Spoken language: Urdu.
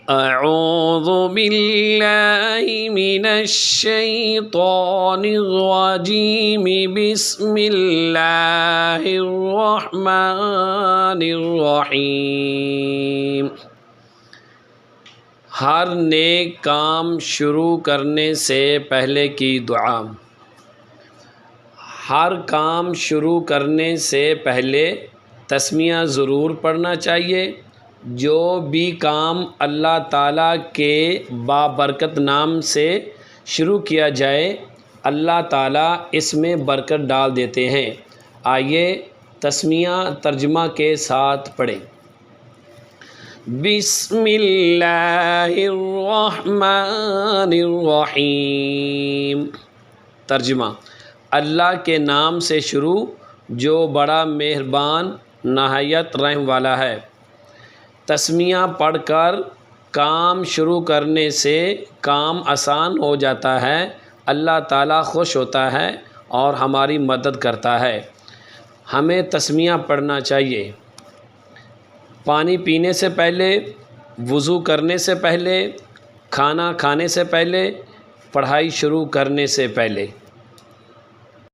اعوذ باللہ من الشیطان الرجیم بسم اللہ الرحمن الرحیم۔ ہر نیک کام شروع کرنے سے پہلے کی دعا۔ ہر کام شروع کرنے سے پہلے تسمیہ ضرور پڑھنا چاہیے۔ جو بھی کام اللہ تعالیٰ کے بابرکت نام سے شروع کیا جائے اللہ تعالیٰ اس میں برکت ڈال دیتے ہیں۔ آئیے تسمیہ ترجمہ کے ساتھ پڑھیں۔ بسم اللہ الرحمن الرحیم۔ ترجمہ: اللہ کے نام سے شروع جو بڑا مہربان نہایت رحم والا ہے۔ تسمیہ پڑھ کر کام شروع کرنے سے کام آسان ہو جاتا ہے، اللہ تعالیٰ خوش ہوتا ہے اور ہماری مدد کرتا ہے۔ ہمیں تسمیہ پڑھنا چاہیے پانی پینے سے پہلے، وضو کرنے سے پہلے، کھانا کھانے سے پہلے، پڑھائی شروع کرنے سے پہلے۔